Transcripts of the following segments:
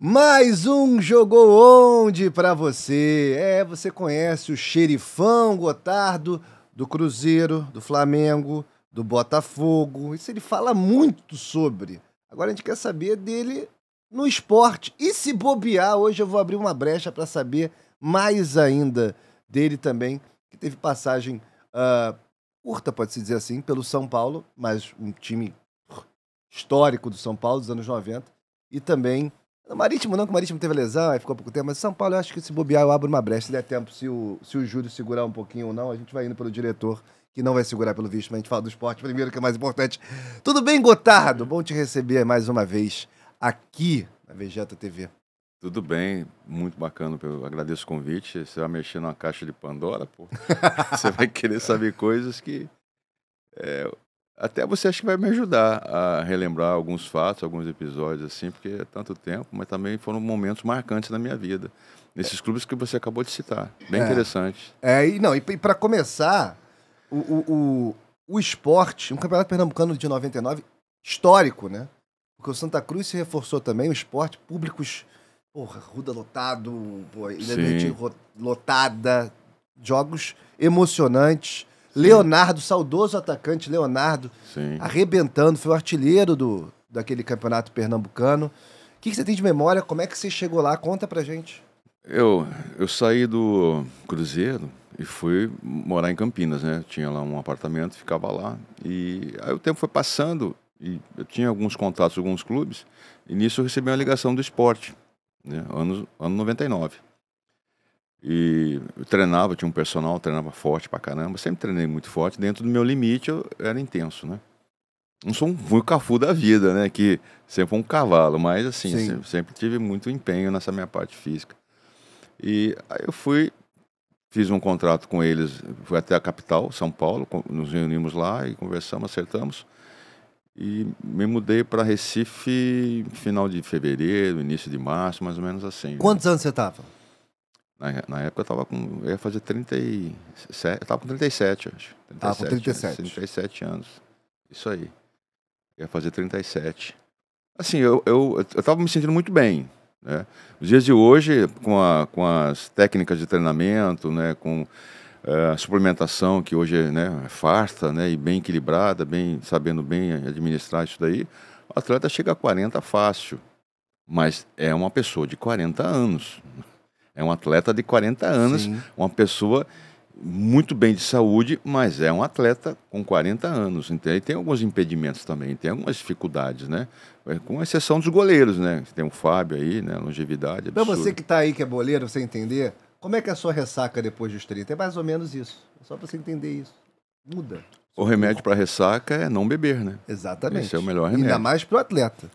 Mais um Jogou Onde pra você. Você conhece o xerifão Gotardo do Cruzeiro, do Flamengo, do Botafogo. Isso ele fala muito sobre. Agora a gente quer saber dele no esporte. E se bobear, hoje eu vou abrir uma brecha pra saber mais ainda dele também, que teve passagem curta, pode-se dizer assim, pelo São Paulo, mas um time histórico do São Paulo dos anos 90. E também no Marítimo não, que o Marítimo teve lesão, aí ficou pouco tempo, mas São Paulo eu acho que se bobear eu abro uma brecha, se der tempo, se o Júlio segurar um pouquinho ou não, a gente vai indo pelo diretor, que não vai segurar pelo visto, mas a gente fala do esporte primeiro, que é mais importante. Tudo bem, Gotardo? Bom te receber mais uma vez aqui na Vegeta TV. Tudo bem, muito bacana, eu agradeço o convite. Você vai mexer numa caixa de Pandora, pô. Você vai querer saber coisas que até você acha que vai me ajudar a relembrar alguns fatos, alguns episódios assim, porque é tanto tempo, mas também foram momentos marcantes na minha vida. Nesses clubes que você acabou de citar. Bem interessante. E para começar, o esporte, um campeonato pernambucano de 99, histórico, né? Porque o Santa Cruz se reforçou também, o esporte, públicos, Ruda lotado, Ilha lotada, jogos emocionantes. Leonardo, saudoso atacante Leonardo, arrebentando, foi o artilheiro daquele campeonato pernambucano. O que você tem de memória? Como é que você chegou lá? Conta pra gente. Eu saí do Cruzeiro e fui morar em Campinas, né? Tinha lá um apartamento, ficava lá. E aí o tempo foi passando e eu tinha alguns contatos com alguns clubes. E nisso eu recebi uma ligação do esporte, né? Ano 99. E eu treinava, tinha um personal, treinava forte pra caramba. Sempre treinei muito forte. Dentro do meu limite eu era intenso, né? Não sou um Cafu da vida, né? Que sempre foi um cavalo, mas assim, sempre tive muito empenho nessa minha parte física. E aí eu fiz um contrato com eles, fui até a capital, São Paulo, nos reunimos lá e conversamos, acertamos. E me mudei para Recife final de fevereiro, início de março, mais ou menos assim. Quantos anos você tava? Na época eu ia fazer 37, eu tava com 37, acho. 37, com 37. 37 anos, isso aí. Eu ia fazer 37. Assim, eu tava me sentindo muito bem, né? Os dias de hoje, com as técnicas de treinamento, né, com a suplementação, que hoje é farta, né, e bem equilibrada, sabendo bem administrar isso daí, o atleta chega a 40 fácil, mas é uma pessoa de 40 anos. É um atleta de 40 anos, uma pessoa muito bem de saúde, mas é um atleta com 40 anos. Então, ele tem alguns impedimentos também, tem algumas dificuldades, né? Com exceção dos goleiros, né? Tem o Fábio aí, né? Longevidade, absurda. Pra você que tá aí, que é boleiro, você entender, como é que é a sua ressaca depois dos 30? É mais ou menos isso. Só pra você entender isso. Muda. O remédio para ressaca é não beber, né? Exatamente. Esse é o melhor remédio. Ainda mais pro atleta.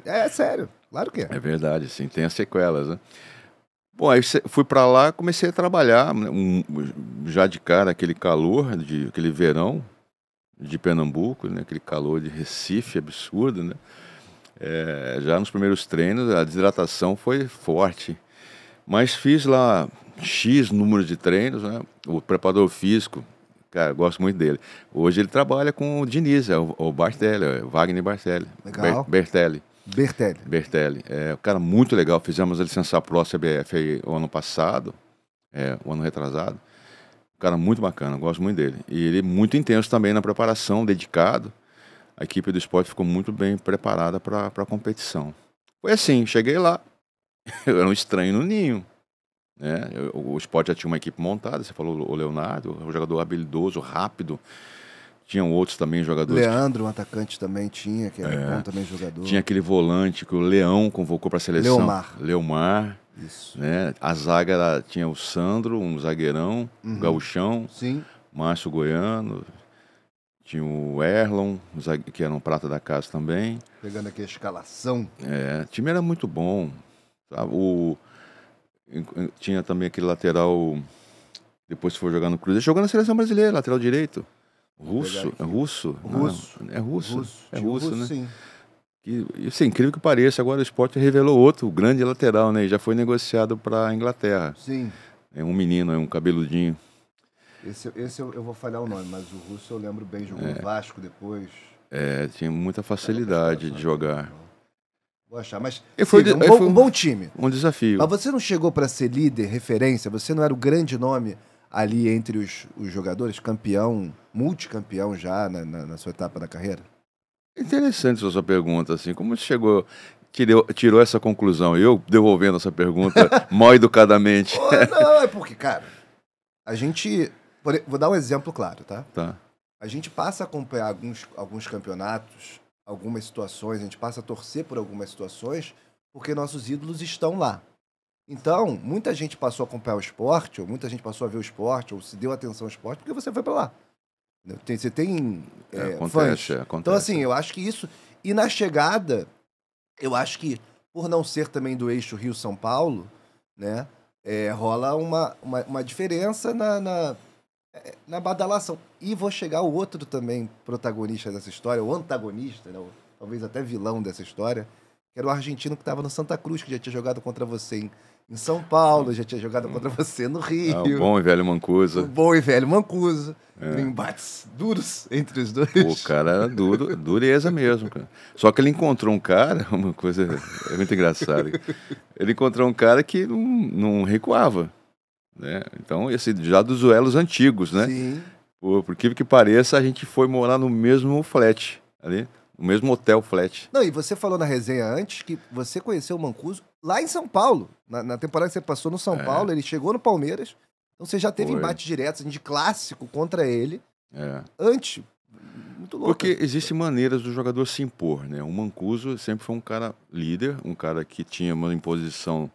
É sério, claro que é. É verdade, sim, tem as sequelas, né? Bom, aí fui para lá, comecei a trabalhar, né, já de cara aquele calor, aquele verão de Pernambuco, né, aquele calor de Recife absurdo, né? Já nos primeiros treinos a desidratação foi forte, mas fiz lá X número de treinos, né? O preparador físico, cara, eu gosto muito dele. Hoje ele trabalha com o Diniz, o Bartelli, o Wagner Bartelli. Legal. Bertelli. Um cara muito legal. Fizemos a licença Pro CBF aí, o ano passado, o ano retrasado. Um cara muito bacana, gosto muito dele. E ele é muito intenso também na preparação, dedicado. A equipe do esporte ficou muito bem preparada para a competição. Foi assim, cheguei lá, eu era um estranho no ninho, né? O esporte já tinha uma equipe montada, você falou o Leonardo, um jogador habilidoso, rápido. Tinham outros também jogadores. Leandro, um atacante também tinha, que era bom também jogador. Tinha aquele volante que o Leão convocou para a seleção. Leomar. Isso. Né? A zaga tinha o Sandro, um zagueirão, um gauchão. Sim. Márcio Goiano. Tinha o Erlon, que era um prata da casa também. Pegando aqui a escalação. O time era muito bom. Sabe? Tinha também aquele lateral, depois que foi jogar no Cruzeiro, jogou na seleção brasileira, lateral direito. Russo, né? Sim. Isso é incrível que pareça. Agora o Sport revelou outro grande lateral, né? E já foi negociado para a Inglaterra. Sim. É um menino, um cabeludinho. Esse eu vou falhar o nome, mas o Russo eu lembro bem. Jogou no Vasco depois. Tinha muita facilidade de jogar. Vou achar, mas Foi um bom time. Um desafio. Mas você não chegou para ser líder, referência? Você não era o grande nome ali entre os jogadores? Campeão, multicampeão já na sua etapa da carreira? Interessante a sua pergunta, assim. Como você chegou, tirou essa conclusão? Eu devolvendo essa pergunta mal educadamente. Não, é porque, cara, a gente... Vou dar um exemplo claro, tá? Tá. A gente passa a acompanhar alguns campeonatos, algumas situações, a gente passa a torcer por algumas situações, porque nossos ídolos estão lá. Então, muita gente passou a acompanhar o esporte, ou muita gente passou a ver o esporte, ou se deu atenção ao esporte, porque você foi pra lá. Você tem fãs. Acontece. Então, assim, eu acho que isso... E na chegada, eu acho que, por não ser também do eixo Rio-São Paulo, né, rola uma diferença na badalação. E vou chegar ao outro também protagonista dessa história, o antagonista, né, talvez até vilão dessa história, que era o argentino que estava no Santa Cruz, que já tinha jogado contra você em São Paulo, já tinha jogado contra você no Rio. O bom e velho Mancuso. O bom e velho Mancuso. Embates duros entre os dois. O cara era dureza mesmo, cara. Só que ele encontrou um cara, uma coisa muito engraçada. Ele encontrou um cara que não recuava, né? Então, já dos duelos antigos, né? Sim. Por que pareça, a gente foi morar no mesmo flat ali. O mesmo hotel flat. Não, e você falou na resenha antes que você conheceu o Mancuso lá em São Paulo. Na temporada que você passou no São Paulo, ele chegou no Palmeiras. Então você já teve embates diretos de clássico contra ele antes. Muito louco. Porque existem maneiras do jogador se impor, né? O Mancuso sempre foi um cara líder, um cara que tinha uma imposição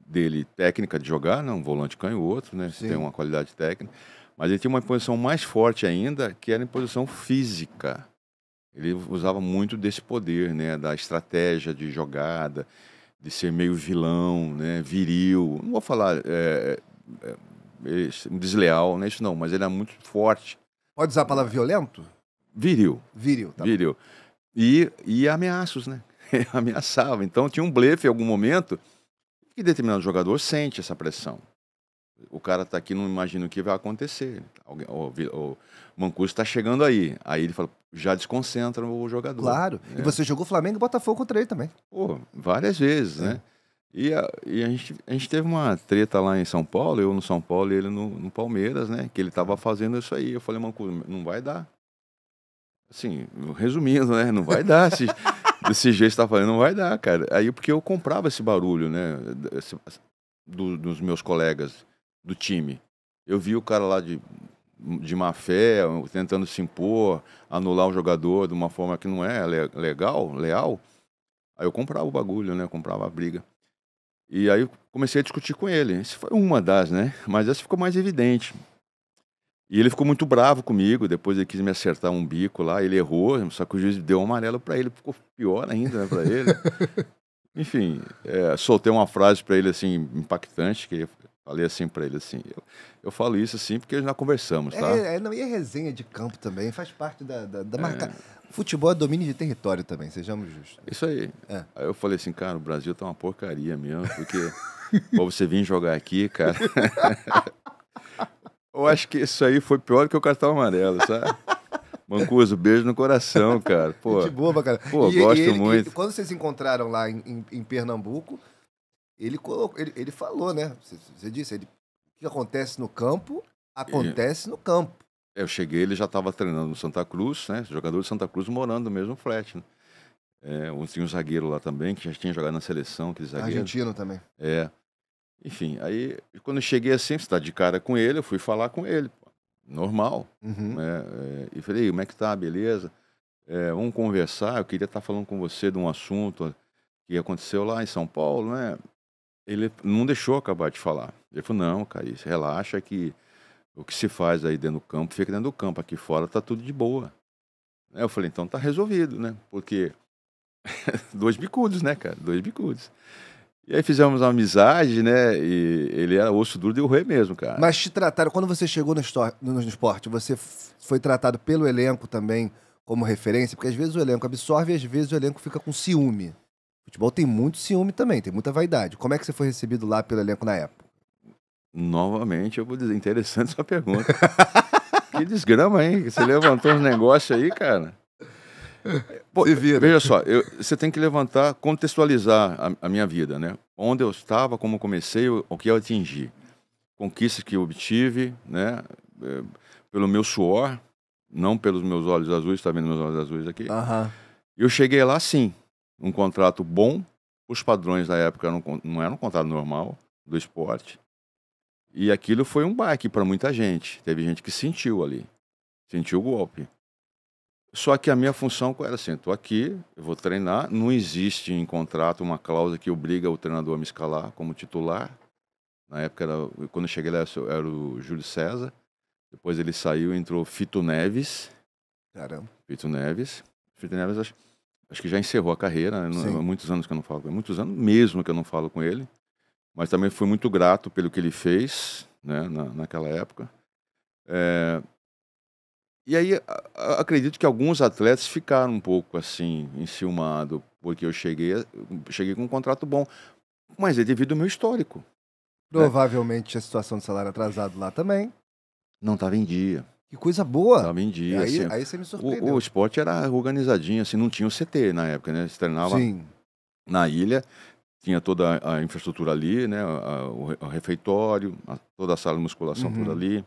dele técnica de jogar, né? Um volante canhoto, né? Tem uma qualidade técnica. Mas ele tinha uma imposição mais forte ainda, que era a imposição física. Ele usava muito desse poder, né? Da estratégia de jogada, de ser meio vilão, né? Viril. Não vou falar desleal, não é isso não, mas ele era muito forte. Pode usar a palavra violento? Viril. Tá. Viril. E ameaços, né? Ameaçava. Então tinha um blefe em algum momento que determinado jogador sente essa pressão. O cara tá aqui, não imagina o que vai acontecer. O Mancuso está chegando aí. Aí ele fala, já desconcentra o jogador. Claro. E você jogou Flamengo e Botafogo contra ele também. Pô, várias vezes, né? E a gente teve uma treta lá em São Paulo, eu no São Paulo e ele no Palmeiras, né? Que ele tava fazendo isso aí. Eu falei, Mancuso, não vai dar. Assim, resumindo, né? Não vai dar. Desse jeito que você tá falando, não vai dar, cara. Aí, porque eu comprava esse barulho, né? Dos meus colegas do time. Eu vi o cara lá de má fé, tentando se impor, anular o jogador de uma forma que não é leal. Aí eu comprava o bagulho, né? Eu comprava a briga. E aí eu comecei a discutir com ele. Isso foi uma das, né? Mas essa ficou mais evidente. E ele ficou muito bravo comigo. Depois ele quis me acertar um bico lá. Ele errou, só que o juiz deu um amarelo para ele. Ficou pior ainda, né, para ele. Enfim, soltei uma frase para ele, assim, impactante, que eu falei assim para ele, assim... Eu falo isso, assim, porque já conversamos, tá? Não, e a resenha de campo também faz parte da marca... Futebol é domínio de território também, sejamos justos. Isso aí. Aí eu falei assim, cara, o Brasil tá uma porcaria mesmo, porque pra você vir jogar aqui, cara... Eu acho que isso aí foi pior do que o cartão amarelo, sabe? Mancuso, beijo no coração, cara. Pô, de boa, cara. Pô, gosto muito. Quando vocês se encontraram lá em Pernambuco, ele falou, né? Você disse, o que acontece no campo, acontece no campo. Eu cheguei, ele já estava treinando no Santa Cruz, né? Jogador de Santa Cruz morando no mesmo flat, né? Tinha um zagueiro lá também, que já tinha jogado na seleção, aquele zagueiro. Argentino também. Enfim, aí quando eu cheguei assim, você tá de cara com ele, eu fui falar com ele, pô, normal. E falei, como é que tá, beleza? Vamos conversar, eu queria estar falando com você de um assunto que aconteceu lá em São Paulo, né? Ele não deixou acabar de falar. Ele falou, não, cara, relaxa que o que se faz aí dentro do campo, fica dentro do campo, aqui fora tá tudo de boa. Eu falei, então tá resolvido, né? Porque 2 bicudos, né, cara? 2 bicudos. E aí fizemos uma amizade, né? E ele era osso duro de roer mesmo, cara. Mas te trataram, quando você chegou no esporte, você foi tratado pelo elenco também como referência? Porque às vezes o elenco absorve e às vezes o elenco fica com ciúme. O futebol tem muito ciúme também, tem muita vaidade. Como é que você foi recebido lá pelo elenco na época? Novamente, eu vou dizer, interessante sua pergunta. Que desgrama, hein? Você levantou uns negócios aí, cara. Pô, Se vira. veja só, você tem que levantar, contextualizar a minha vida, né? Onde eu estava, como eu comecei, o que eu atingi. Conquistas que eu obtive, né? Pelo meu suor, não pelos meus olhos azuis, está vendo meus olhos azuis aqui. Aham. Eu cheguei lá, sim, um contrato bom, os padrões da época não era um contrato normal do esporte, e aquilo foi um baque para muita gente. Teve gente que sentiu ali, sentiu o golpe. Só que a minha função era assim, estou aqui, eu vou treinar, não existe em contrato uma cláusula que obriga o treinador a me escalar como titular. Na época, quando eu cheguei lá, era o Júlio César, depois ele saiu, entrou Fito Neves. Caramba. Fito Neves, acho que já encerrou a carreira, né? Sim. Há muitos anos que eu não falo com ele, muitos anos mesmo que eu não falo com ele, mas também fui muito grato pelo que ele fez, né, naquela época. E aí, acredito que alguns atletas ficaram um pouco assim, enciumados, porque eu cheguei com um contrato bom, mas é devido ao meu histórico. Provavelmente a situação de salário atrasado lá também. Não estava em dia. Que coisa boa. Estava em dia. Aí, Assim, aí você me surpreendeu. o esporte era organizadinho, assim, não tinha o CT na época, né? Você treinava Sim. na ilha, tinha toda a infraestrutura ali, né? O refeitório, toda a sala de musculação por ali,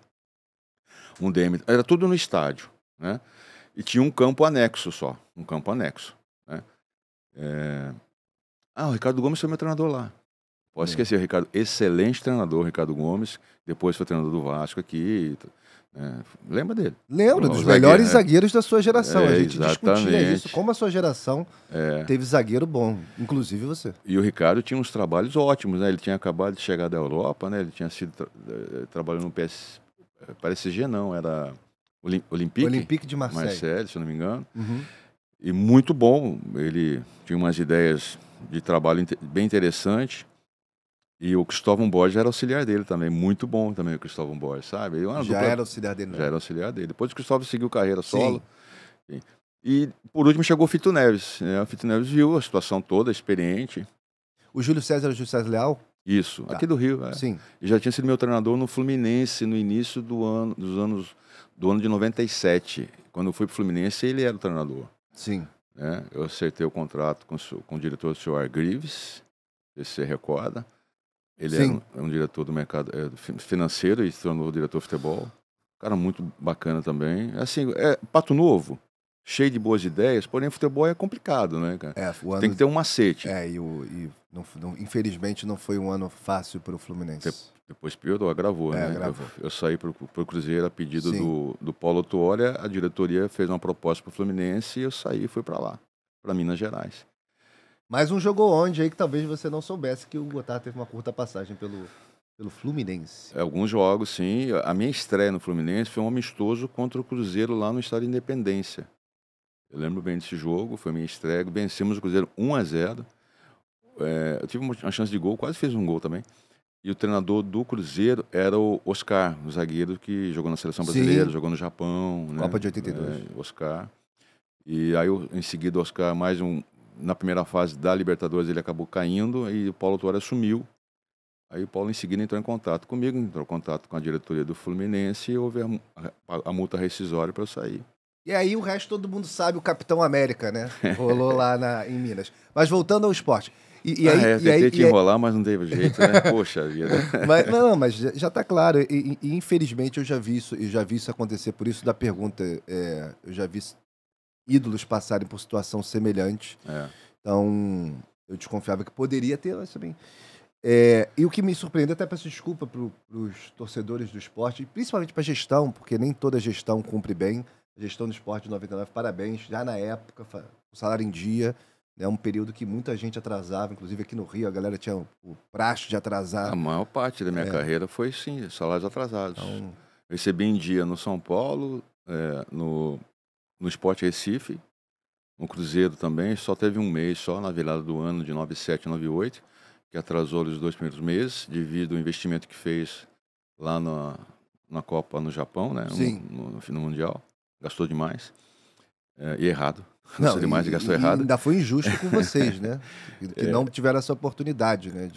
um DM, era tudo no estádio, né? E tinha um campo anexo só, um campo anexo, né? O Ricardo Gomes foi meu treinador lá. Posso esquecer, o Ricardo, excelente treinador, Ricardo Gomes, depois foi treinador do Vasco aqui, lembra dele? Lembro, O dos zagueiro, melhores né? zagueiros da sua geração. A gente discutia Exatamente. isso, como a sua geração teve zagueiro bom, inclusive você. E o Ricardo tinha uns trabalhos ótimos, né? Ele tinha acabado de chegar da Europa, né? Ele tinha sido trabalhando no PSG, não, era Olympique de Marseille. Marseille, se eu não me engano. E muito bom, ele tinha umas ideias de trabalho bem interessantes. E o Cristóvão Borges era auxiliar dele também, muito bom também o Cristóvão Borges, sabe? Era auxiliar dele, né? Já era auxiliar dele. Depois o Cristóvão seguiu carreira solo. Sim. E por último chegou o Fito Neves, né? O Fito Neves viu a situação toda, experiente. O Júlio César era o Júlio César Leal? Isso, aqui do Rio. Sim. E já tinha sido meu treinador no Fluminense no início do ano de 97. Quando eu fui pro Fluminense, ele era o treinador. Sim. Né? Eu acertei o contrato com o diretor do Sr. Argrives, se você recorda. Ele era um diretor do mercado financeiro e se tornou diretor de futebol. Cara muito bacana também. Assim, Pato Novo, cheio de boas ideias, porém futebol é complicado, né, cara? Tem que ter um macete. Infelizmente não foi um ano fácil para o Fluminense. Depois piorou, agravou, né? Agravou. Eu saí pro Cruzeiro a pedido do Paulo Tuori, a diretoria fez uma proposta pro Fluminense e eu saí e fui para lá, para Minas Gerais. Mais um jogou onde aí que talvez você não soubesse que o Gotardo teve uma curta passagem pelo Fluminense. Alguns jogos, sim. A minha estreia no Fluminense foi um amistoso contra o Cruzeiro lá no Estádio Independência. Eu lembro bem desse jogo, foi minha estreia. Vencemos o Cruzeiro 1-0. Eu tive uma chance de gol, quase fiz um gol também. E o treinador do Cruzeiro era o Oscar, o zagueiro que jogou na Seleção Brasileira, jogou no Japão. Copa de 82. Oscar. E aí, em seguida, o Oscar, na primeira fase da Libertadores, ele acabou caindo e o Paulo Tuori assumiu. Aí o Paulo, em seguida, entrou em contato comigo, entrou em contato com a diretoria do Fluminense e houve a multa rescisória para eu sair. E aí o resto todo mundo sabe, o Capitão América, né? Rolou lá em Minas. Mas voltando ao esporte. Tentei te enrolar, mas não teve jeito, né? Poxa vida. Mas já tá claro. E infelizmente eu já vi isso acontecer. Por isso da pergunta, eu já vi ídolos passarem por situação semelhante. Então, eu desconfiava que poderia ter, mas também. E o que me surpreendeu, até peço desculpa para os torcedores do esporte, principalmente para a gestão, porque nem toda gestão cumpre bem. A gestão do esporte de 99, parabéns. Já na época, o salário em dia, né, um período que muita gente atrasava, inclusive aqui no Rio, a galera tinha o praxe de atrasar. A maior parte da minha carreira foi, sim, salários atrasados. Então, recebi em dia no São Paulo, no Sport Recife, no Cruzeiro também, só teve um mês só na virada do ano de 97 e 98, que atrasou os 2 primeiros meses, devido ao investimento que fez lá na Copa no Japão, né, no Mundial. Gastou demais. E errado. Gastou demais e gastou errado. Ainda foi injusto com vocês, né? Que não tiveram essa oportunidade, né?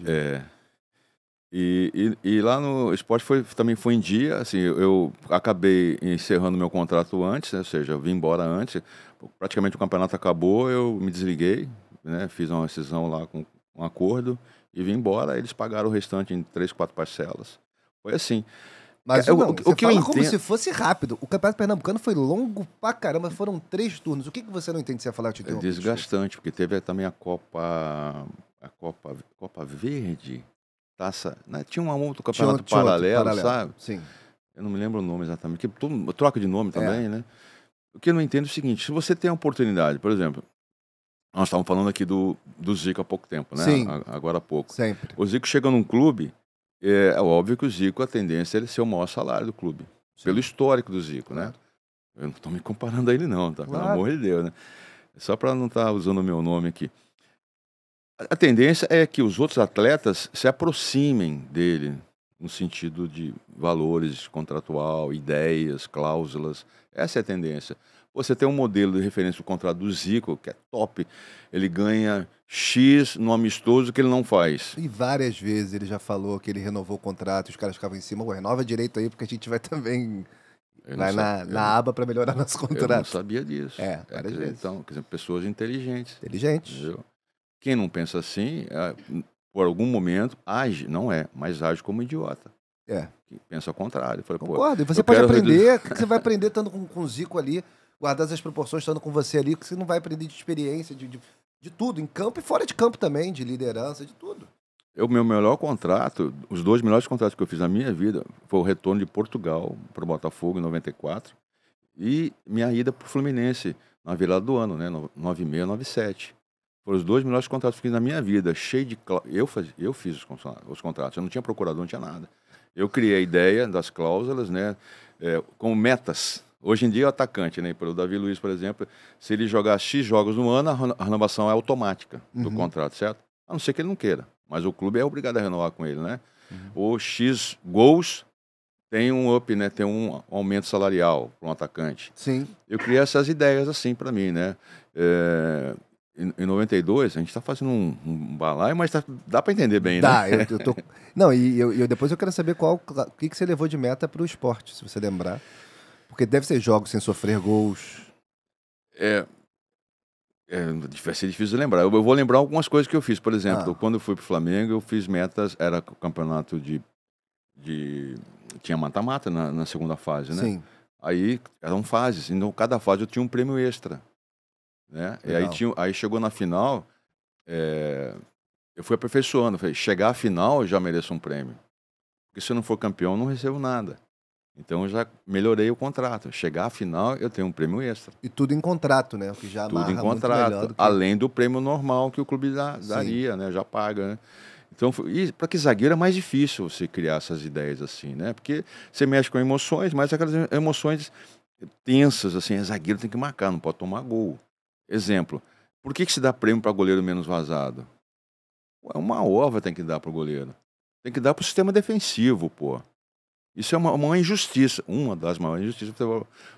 E lá no esporte também foi em dia. Assim, eu acabei encerrando meu contrato antes, né? Ou seja, eu vim embora antes. praticamente o campeonato acabou, eu me desliguei, né? Fiz uma rescisão lá com um acordo e vim embora. Eles pagaram o restante em 3, 4 parcelas. Foi assim. Mas Eu- não, o você que eu fala como entendo- se fosse rápido. O Campeonato Pernambucano foi longo pra caramba, foram 3 turnos. O que você não entende se você ia falar? Eu te É interrompi, desculpa. desgastante, porque teve também a Copa Verde, taça, né? Tinha um outro campeonato Tinha outro paralelo, sabe? Sim. Eu não me lembro o nome exatamente, porque troca de nome também, né? O que eu não entendo é o seguinte, se você tem a oportunidade, por exemplo, nós estávamos falando aqui do Zico há pouco tempo, né? Sim. Agora há pouco. Sempre. O Zico chega num clube, é óbvio que o Zico, a tendência é ele ser o maior salário do clube, pelo histórico do Zico, né? Claro. Eu não estou me comparando a ele não, tá? Claro. Pelo amor de Deus, né? Só para não estar usando o meu nome aqui. A tendência é que os outros atletas se aproximem dele no sentido de valores contratual, ideias, cláusulas. Essa é a tendência. Você tem um modelo de referência do contrato do Zico, que é top. Ele ganha X no amistoso que ele não faz. E várias vezes ele já falou que ele renovou o contrato e os caras ficavam em cima. Ué, renova direito aí, porque a gente vai também. Eu não Vai sa- na aba pra melhorar nosso eu não contrato. sabia disso. É, várias quer dizer, vezes. Então, quer dizer, pessoas inteligentes. Inteligente. Entendeu? Quem não pensa assim, por algum momento, age, não é, mas age como idiota. É. Que pensa ao contrário. Fala, pô, Concordo. E você eu pode quero aprender. O que você vai aprender estando com o Zico ali, guardando as proporções, estando com você ali, que você não vai aprender de experiência, de tudo, em campo e fora de campo também, de liderança, de tudo. O meu melhor contrato, os 2 melhores contratos que eu fiz na minha vida, foi o retorno de Portugal para o Botafogo em 94 e minha ida para o Fluminense na virada do ano, né, 96, 97. Foram os 2 melhores contratos que eu fiz na minha vida, cheio de eu fiz os contratos, eu não tinha procurador, não tinha nada. Eu criei a ideia das cláusulas, né, com metas. Hoje em dia o atacante, né, pelo Davi Luiz, por exemplo, se ele jogar X jogos no ano, a renovação é automática do contrato, certo? A não ser que ele não queira, mas o clube é obrigado a renovar com ele, né? Ou X gols tem um up, né, tem um aumento salarial para um atacante. Sim. Eu criei essas ideias assim para mim, né? Em 92, a gente está fazendo um balaio, mas dá para entender bem, Dá, né? eu tô. Não, e depois eu quero saber o que você levou de meta pro esporte, se você lembrar. Porque deve ser jogos sem sofrer gols. Vai ser difícil de lembrar. Eu vou lembrar algumas coisas que eu fiz. Por exemplo, Ah. quando eu fui para o Flamengo, eu fiz metas, era o campeonato tinha mata-mata na segunda fase, né? Sim. Aí eram fases, então cada fase eu tinha um prêmio extra, né? E Legal. aí chegou na final, eu fui aperfeiçoando, falei, chegar à final eu já mereço um prêmio, porque se eu não for campeão eu não recebo nada. Então eu já melhorei o contrato, chegar à final eu tenho um prêmio extra, E tudo em contrato, né? O que já tudo amarra em muito melhor contrato, do que... além do prêmio normal que o clube daria, né? Já paga, né? Então, para que zagueiro é mais difícil você criar essas ideias assim, né? Porque você mexe com emoções, mas aquelas emoções tensas, assim, zagueiro tem que marcar, não pode tomar gol. Exemplo, por que se dá prêmio para goleiro menos vazado? Ué, uma ova tem que dar para o goleiro. Tem que dar para o sistema defensivo, pô. Isso é uma injustiça, uma das maiores injustiças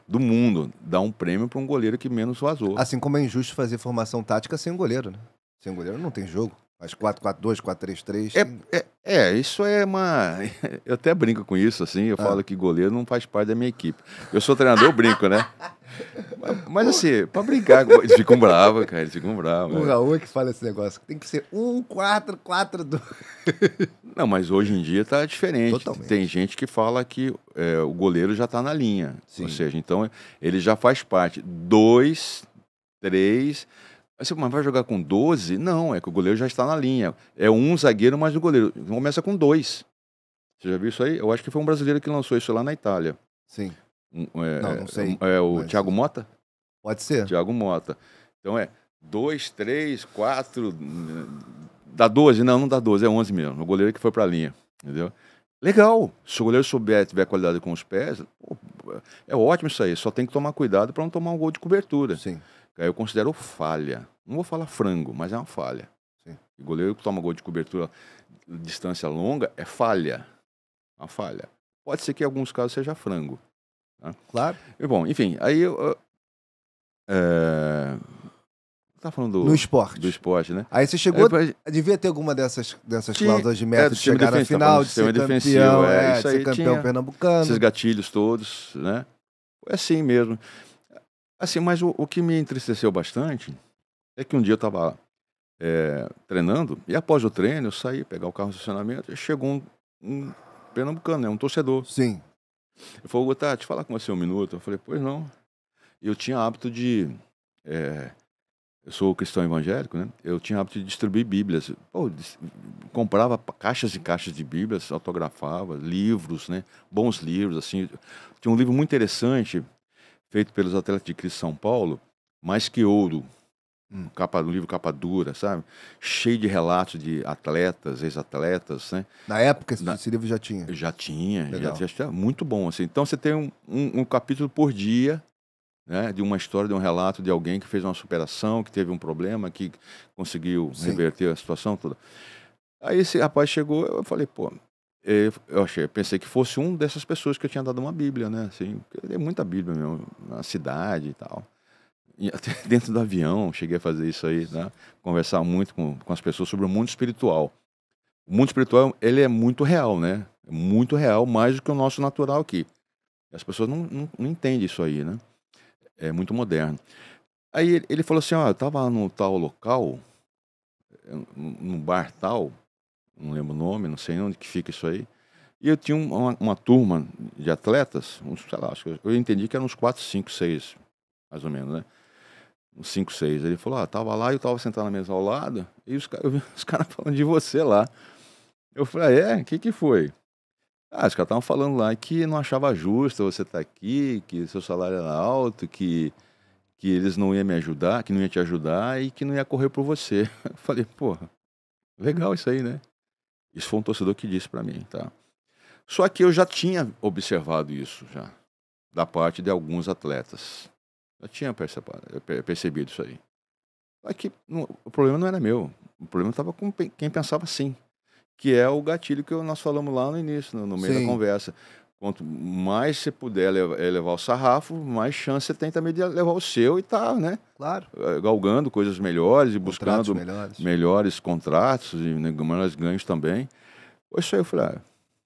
do mundo, dar um prêmio para um goleiro que menos vazou. Assim como é injusto fazer formação tática sem um goleiro, né? Sem um goleiro não tem jogo. Faz 4-4-2, 4-3-3. Isso é uma... Eu até brinco com isso, assim, eu falo que goleiro não faz parte da minha equipe. Eu sou treinador, eu brinco, né? Mas assim, pra brincar, eles ficam bravos, cara, eles ficam bravos. O Raul é que fala esse negócio. Tem que ser 1-4-4-2. Não, mas hoje em dia tá diferente. Totalmente. Tem gente que fala que o goleiro já tá na linha. Sim. Ou seja, então ele já faz parte. 2, 3... Mas vai jogar com 12? Não, é que o goleiro já está na linha. É um zagueiro mais o goleiro. Começa com 2. Você já viu isso aí? Eu acho que foi um brasileiro que lançou isso lá na Itália. Sim. Não sei. O Thiago Motta? Pode ser. Thiago Motta. Então 2, 3, 4... Dá 12? Não dá 12, é 11 mesmo. O goleiro que foi para a linha, entendeu? Legal. Se o goleiro tiver qualidade com os pés, é ótimo isso aí. Só tem que tomar cuidado para não tomar um gol de cobertura. Sim. Aí eu considero falha. Não vou falar frango, mas é uma falha. Sim. O goleiro que toma gol de cobertura distância longa é falha. Uma falha. Pode ser que em alguns casos seja frango. Tá? Claro. E, bom, enfim, aí eu... Tá falando No esporte. do esporte, né? Aí você chegou... Devia ter alguma dessas cláusulas de meta do de time chegar na defensivo, final, de sistema ser defensivo, campeão, isso de aí ser campeão tinha pernambucano. esses gatilhos todos, né? Foi assim mesmo. Assim, mas o que me entristeceu bastante é que um dia eu estava treinando, e após o treino eu saí, pegar o carro no estacionamento, e chegou um pernambucano, né, um torcedor. Sim. Ele falou, Gotá, te falar com você um minuto. Eu falei, pois não. E eu tinha hábito de... eu sou cristão evangélico, né? Eu tinha hábito de distribuir bíblias. Pô, comprava caixas e caixas de bíblias, autografava, livros, né? Bons livros, assim. Tinha um livro muito interessante, feito pelos Atletas de Cristo São Paulo, Mais que Ouro. Um livro capa dura, sabe? Cheio de relatos de atletas, ex-atletas, né? Na época esse livro já tinha? Já tinha, Legal. já tinha. Muito bom, assim. Então você tem um capítulo por dia, né, de uma história, de um relato de alguém que fez uma superação, que teve um problema, que conseguiu reverter a situação toda. Aí esse rapaz chegou, eu falei, pô, pensei que fosse um dessas pessoas que eu tinha dado uma Bíblia, né? Assim, eu dei muita Bíblia mesmo, na cidade e tal. E até dentro do avião, cheguei a fazer isso aí, né? Conversar muito com as pessoas sobre o mundo espiritual. O mundo espiritual, ele é muito real, né? É muito real, mais do que o nosso natural aqui. As pessoas não entendem isso aí, né? É muito moderno. Aí ele falou assim, ó, eu tava no tal local, num bar tal, não lembro o nome, não sei onde que fica isso aí, e eu tinha uma turma de atletas, sei lá, acho que eu entendi que eram uns 4, 5, 6, mais ou menos, né? Uns 5, 6. Ele falou, tava lá e eu tava sentado na mesa ao lado, e eu vi os caras falando de você lá. Eu falei, o que foi? Os caras estavam falando lá que não achava justo você estar aqui, que seu salário era alto, que eles não iam me ajudar, que não ia te ajudar e que não ia correr por você. Eu falei, porra, legal isso aí, né? Isso foi um torcedor que disse pra mim, tá? Só que eu já tinha observado isso, já, da parte de alguns atletas. Eu tinha percebido isso aí. Só que o problema não era meu, o problema estava com quem pensava assim, que é o gatilho que nós falamos lá no início, no meio da conversa. Quanto mais você puder elevar o sarrafo, mais chance você tem também de levar o seu e tá, né? Claro. Galgando coisas melhores e buscando melhores contratos e melhores ganhos também. Isso aí eu falei,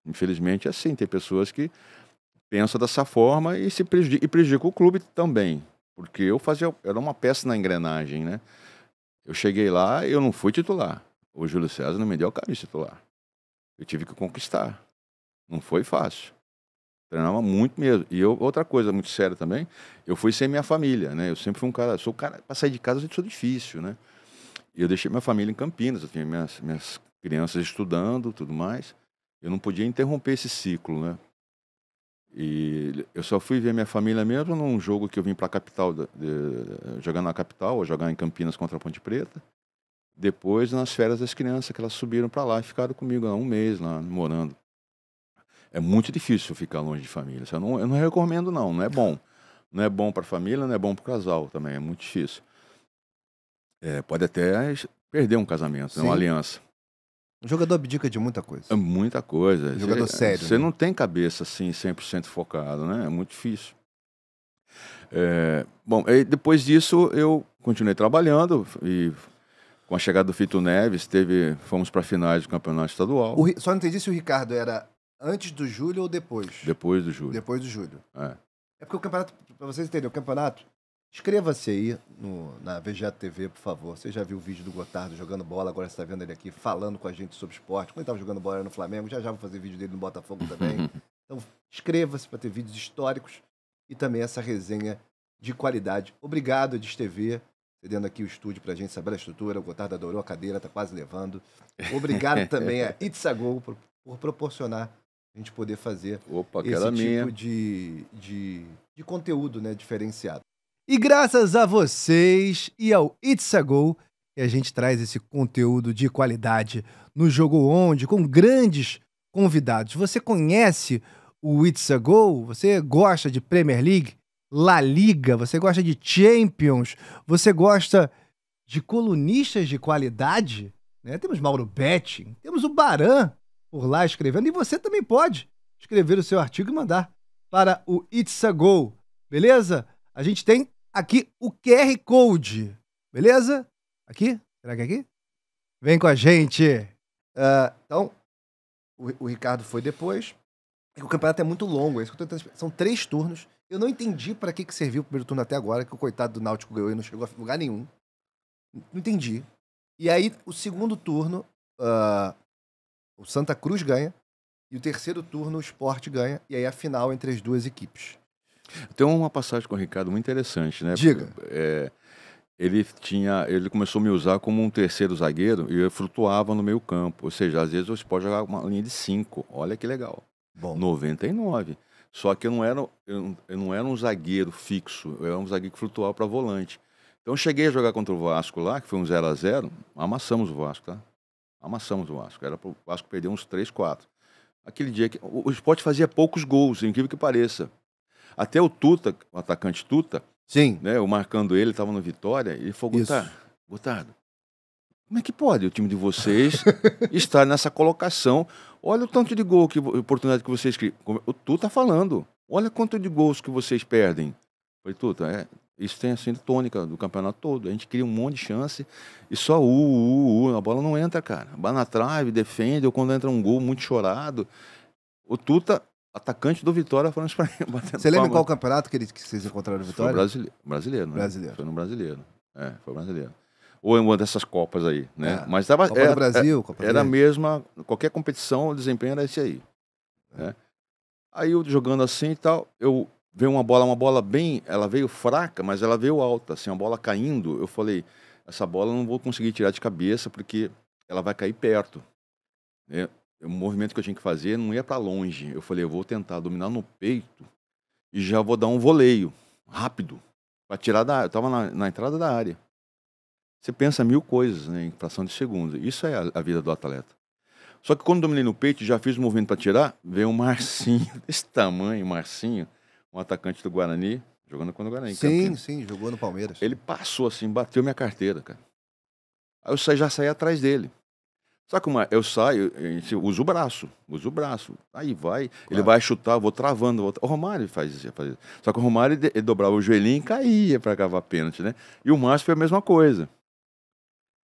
infelizmente é assim, tem pessoas que pensam dessa forma e prejudicam o clube também. Porque era uma peça na engrenagem, né? Eu cheguei lá e eu não fui titular. O Júlio César não me deu a camisa titular. Eu tive que conquistar. Não foi fácil. Treinava muito mesmo. E outra coisa muito séria também, eu fui sem minha família, né? Eu sempre fui sou um cara, para sair de casa eu sou difícil, né? E eu deixei minha família em Campinas, eu tinha minhas crianças estudando, tudo mais. Eu não podia interromper esse ciclo, né? E eu só fui ver minha família mesmo num jogo que eu vim para a capital, jogar na capital, ou jogar em Campinas contra a Ponte Preta. Depois, nas férias das crianças, que elas subiram para lá e ficaram comigo há um mês lá, morando. É muito difícil ficar longe de família. Eu não recomendo, não é bom. Não é bom para a família, não é bom para o casal também, é muito difícil. Pode até perder um casamento, uma aliança. O jogador abdica de muita coisa. É muita coisa. Jogador sério. Você não tem cabeça assim 100% focado, né? É muito difícil. Bom, depois disso eu continuei trabalhando e com a chegada do Fito Neves fomos para finais do campeonato estadual. Só não entendi se o Ricardo era antes do Júlio ou depois? Depois do Júlio. Depois do Júlio. É porque o campeonato, para vocês entenderem, o campeonato, inscreva-se aí na VGA TV, por favor. Você já viu o vídeo do Gotardo jogando bola, agora você está vendo ele aqui falando com a gente sobre esporte. Quando ele estava jogando bola no Flamengo, já vou fazer vídeo dele no Botafogo também. Então, inscreva-se para ter vídeos históricos e também essa resenha de qualidade. Obrigado, Edis TV, cedendo aqui o estúdio pra gente, saber a estrutura. O Gotardo adorou a cadeira, tá quase levando. Obrigado também a It's a Go por proporcionar a gente poder fazer esse tipo de conteúdo, né, diferenciado. E graças a vocês e ao It's a Go, que a gente traz esse conteúdo de qualidade no Jogo Onde, com grandes convidados. Você conhece o It's a Go? Você gosta de Premier League, La Liga? Você gosta de Champions? Você gosta de colunistas de qualidade? Né? Temos Mauro Betting, temos o Baran por lá escrevendo, e você também pode escrever o seu artigo e mandar para o It's a Go, beleza? A gente tem aqui o QR Code, beleza? Aqui? Será que é aqui? Vem com a gente! Então, o Ricardo foi depois. O campeonato é muito longo, é isso que eu tô tentando explicar. São 3 turnos. Eu não entendi pra que serviu o primeiro turno até agora, que o coitado do Náutico ganhou e não chegou a lugar nenhum. Não entendi. E aí, o segundo turno, o Santa Cruz ganha. E o terceiro turno, o Sport ganha. E aí, a final entre as duas equipes. Tem uma passagem com o Ricardo muito interessante, né? Diga. Ele começou a me usar como um terceiro zagueiro e eu flutuava no meio campo. Ou seja, às vezes o Sport jogava uma linha de 5. Olha que legal. Bom. 99. Só que eu não era um zagueiro fixo, eu era um zagueiro que flutuava para volante. Então eu cheguei a jogar contra o Vasco lá, que foi um 0-0, amassamos o Vasco, tá? Amassamos o Vasco. Era para o Vasco perder uns 3, 4. Aquele dia que o Sport fazia poucos gols, incrível que pareça. Até o Tuta, o atacante Tuta, Sim. né, eu marcando ele, estava no Vitória, ele falou: Gotardo, como é que pode o time de vocês estar nessa colocação? Olha o tanto de gol, oportunidade que vocês criam. O Tuta falando, olha quanto de gols que vocês perdem. Eu falei, Tuta, isso tem assim tônica do campeonato todo. A gente cria um monte de chance e só a bola não entra, cara. A bola na trave, defende, ou quando entra um gol muito chorado. O Tuta, atacante do Vitória, falando isso pra mim. Você lembra qual campeonato que vocês encontraram no Vitória? Foi brasileiro, né? Brasileiro. Foi no brasileiro. Foi brasileiro. Ou em uma dessas Copas aí, né? Mas tava, Copa do Brasil, Copa do era a mesma, qualquer competição, o desempenho era esse aí. Né? Aí eu jogando assim e tal, eu veio uma bola bem, ela veio fraca, mas ela veio alta, assim, uma bola caindo, eu falei, essa bola eu não vou conseguir tirar de cabeça porque ela vai cair perto. Né? O movimento que eu tinha que fazer não ia para longe. Eu falei, eu vou tentar dominar no peito e já vou dar um voleio rápido para tirar da área. Eu tava na entrada da área. Você pensa 1000 coisas, né, em fração de segundo. Isso é a vida do atleta. Só que quando dominei no peito e já fiz o movimento para tirar, veio um Marcinho, desse tamanho, Marcinho, um atacante do Guarani, jogando contra o Guarani. Sim, jogou no Palmeiras. Ele passou assim, bateu minha carteira, cara. Aí eu já saí atrás dele. Só que eu saio, uso o braço. Aí vai, claro. Ele vai chutar, eu vou travando. O Romário faz isso. Só que o Romário ele dobrava o joelhinho e caía para cavar pênalti, né? E o Márcio foi a mesma coisa.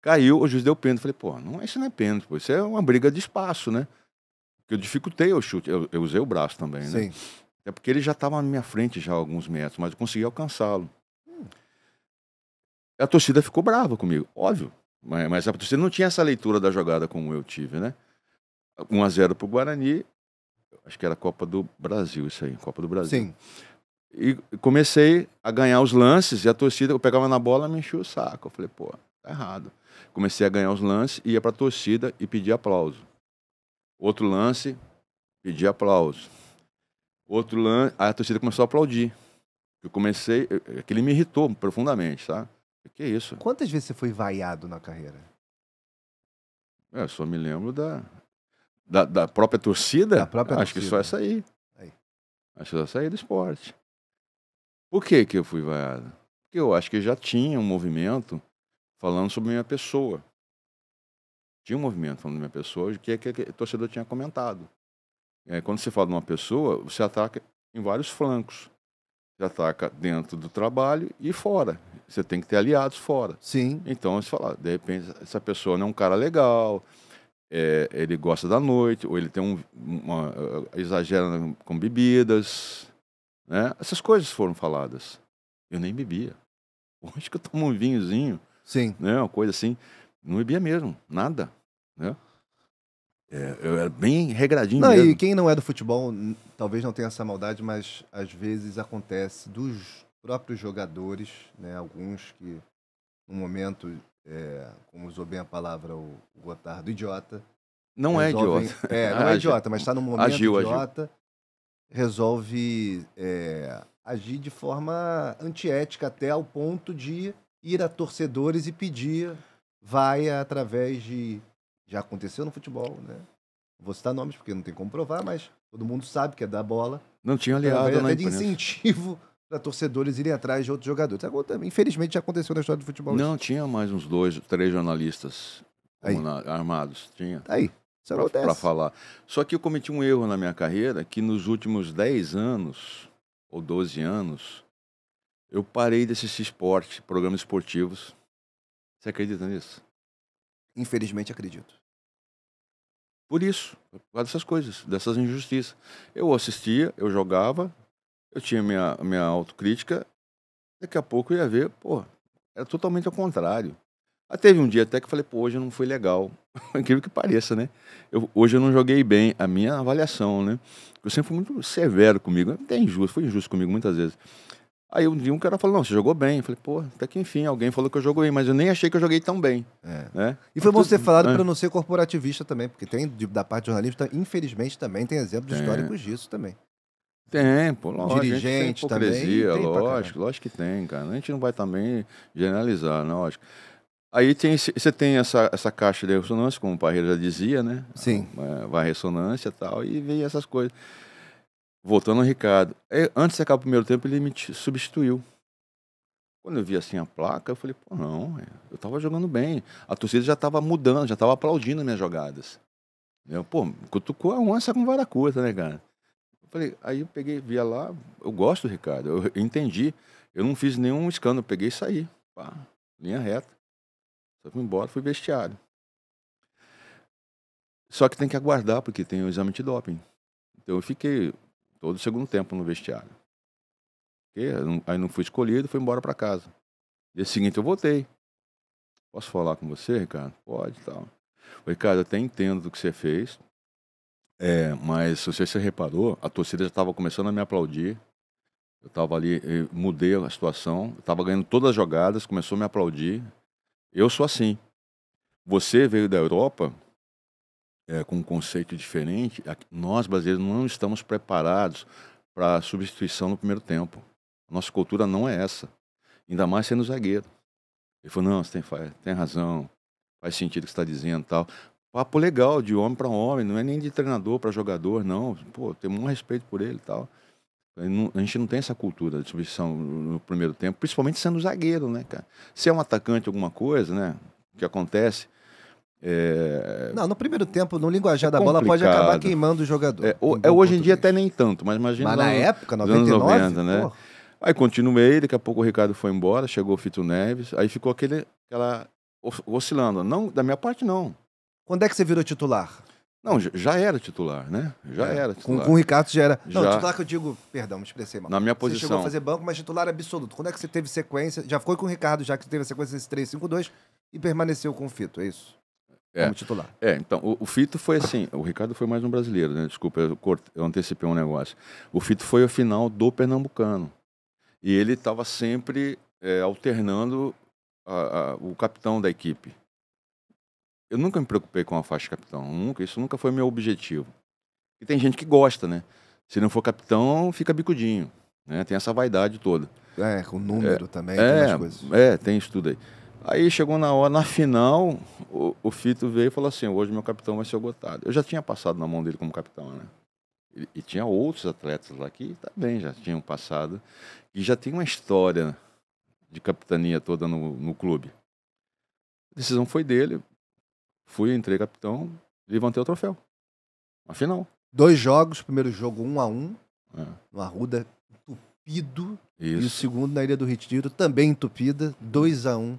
Caiu, o juiz deu pênalti. Falei, pô, isso não é pênalti, pô, isso é uma briga de espaço, né? Porque eu dificultei o chute, eu usei o braço também, né? Sim. É porque ele já estava na minha frente já há alguns metros, mas eu consegui alcançá-lo. A torcida ficou brava comigo, óbvio. Mas a torcida não tinha essa leitura da jogada como eu tive, né? 1-0 pro Guarani, acho que era Copa do Brasil isso aí, Copa do Brasil. Sim. E comecei a ganhar os lances e a torcida, eu pegava na bola e me enchia o saco. Eu falei, pô, tá errado. Comecei a ganhar os lances, ia pra torcida e pedia aplauso. Outro lance, pedia aplauso. Outro lance, aí a torcida começou a aplaudir. Aquele me irritou profundamente, sabe? Que isso? Quantas vezes você foi vaiado na carreira? Eu só me lembro da própria torcida. Da própria Acho torcida. que só essa aí. Acho que só essa aí do esporte. Por que eu fui vaiado? Porque eu acho que já tinha um movimento falando sobre minha pessoa. Tinha um movimento falando da minha pessoa que o torcedor tinha comentado. Quando você fala de uma pessoa, você ataca em vários flancos. Você ataca dentro do trabalho e fora. Você tem que ter aliados fora. Sim. Então, você fala, de repente, essa pessoa não é um cara legal, ele gosta da noite, ou ele tem exagera com bebidas, né? Essas coisas foram faladas. Eu nem bebia. Hoje que eu tomo um vinhozinho, sim, né? Uma coisa assim, não bebia mesmo, nada, né? Eu era bem regradinho não, mesmo. E quem não é do futebol, talvez não tenha essa maldade, mas às vezes acontece dos próprios jogadores, né? Alguns que, no momento, como usou bem a palavra o Gotardo, idiota. Não é idiota. Não é idiota, mas está num momento agiu. Resolve agir de forma antiética até ao ponto de ir a torcedores e pedir vaia através de... Já aconteceu no futebol, né? Vou citar nomes porque não tem como provar, mas todo mundo sabe que é da bola. Não tinha aliado na imprensa. De incentivo para torcedores irem atrás de outros jogadores. Infelizmente já aconteceu na história do futebol. Não, tinha mais uns 2, 3 jornalistas armados. Tinha. Aí, isso acontece. Para falar. Só que eu cometi um erro na minha carreira que nos últimos 10 anos, ou 12 anos, eu parei de assistir esporte, programas esportivos. Você acredita nisso? Infelizmente acredito. por isso, por causa dessas coisas, dessas injustiças. Eu assistia, eu jogava, eu tinha minha autocrítica, daqui a pouco eu ia ver, pô, era totalmente ao contrário. Aí teve um dia até que eu falei, pô, hoje não foi legal. Incrível que pareça, né? Hoje eu não joguei bem, a minha avaliação, né? Eu sempre fui muito severo comigo, até injusto, foi injusto comigo muitas vezes. Aí um cara falou, não, você jogou bem. Eu falei, pô, até que enfim, alguém falou que eu joguei bem, mas eu nem achei que eu joguei tão bem. Né? E foi bom você ter falado É. para não ser corporativista também, porque tem, da parte de jornalismo, infelizmente também tem exemplos históricos disso também. Tem, pô, lógico. Dirigente tem hipocrisia, também. Lógico que tem, cara. A gente não vai também generalizar, lógico. Aí você tem essa caixa de ressonância, como o Parreira já dizia, né? Sim. Vai ressonância e tal, e vem essas coisas. Voltando ao Ricardo. Antes de acabar o primeiro tempo, ele me substituiu. Quando eu vi assim a placa, eu falei, pô, não, eu tava jogando bem. A torcida já tava mudando, já tava aplaudindo minhas jogadas. Pô, cutucou a onça com vara curta, né, cara? Eu falei, aí eu peguei, via lá, eu gosto do Ricardo, eu entendi. Eu não fiz nenhum escândalo, eu peguei e saí. Pá, linha reta. Só fui embora, fui vestiário. Só que tem que aguardar, porque tem o exame de doping. Então eu fiquei todo o segundo tempo no vestiário. Aí não fui escolhido, fui embora para casa. Dia seguinte eu voltei. Posso falar com você, Ricardo? Pode e tal. Ricardo, eu até entendo do que você fez, mas se você se reparou, a torcida já estava começando a me aplaudir. Eu estava ali, mudei a situação, eu estava ganhando todas as jogadas, começou a me aplaudir. Eu sou assim. Você veio da Europa com um conceito diferente. Nós, brasileiros, não estamos preparados para a substituição no primeiro tempo. Nossa cultura não é essa. Ainda mais sendo zagueiro. Ele falou, não, você tem razão, faz sentido o que você está dizendo e tal. Papo legal, de homem para homem, não é nem de treinador para jogador, não. Pô, tem um respeito por ele e tal. A gente não tem essa cultura de substituição no primeiro tempo, principalmente sendo zagueiro, né, cara? Se é um atacante, alguma coisa, né, que acontece... Não, no primeiro tempo, no linguajar da bola, pode acabar queimando o jogador. Hoje em dia até nem tanto, mas imagina... Mas na época, 99, anos 90, né? Porra. Aí continuei, daqui a pouco o Ricardo foi embora, chegou o Fito Neves, aí ficou aquela oscilando. Não, da minha parte, não. Quando é que você virou titular? Não, já era titular, né? Já era titular. Com o Ricardo já era... Não, titular que eu digo... Perdão, me expressei mal. Na minha posição. Você chegou a fazer banco, mas titular absoluto. Quando é que você teve sequência? Já foi com o Ricardo, já que você teve a sequência desse 3-5-2 e permaneceu com o Fito, é isso? Como titular. Então, o Fito foi assim, o Ricardo foi mais um brasileiro, né? Desculpa, eu antecipei um negócio. O Fito foi a final do Pernambucano. E ele estava sempre alternando o capitão da equipe. Eu nunca me preocupei com a faixa de capitão, isso nunca foi meu objetivo. E tem gente que gosta, né? Se não for capitão, fica bicudinho, né? Tem essa vaidade toda. Com número também, tem umas coisas. Tem isso tudo aí. Aí chegou na hora, na final, o Fito veio e falou assim, hoje meu capitão vai ser o Gotardo. Eu já tinha passado na mão dele como capitão, né? E tinha outros atletas lá que também já tinham passado, e já tem uma história de capitania toda no clube. A decisão foi dele, entrei capitão, levantei o troféu. A final. 2 jogos, primeiro jogo 1-1, no Arruda, entupido, isso. E o segundo na Ilha do Retiro, também entupida, 2-1.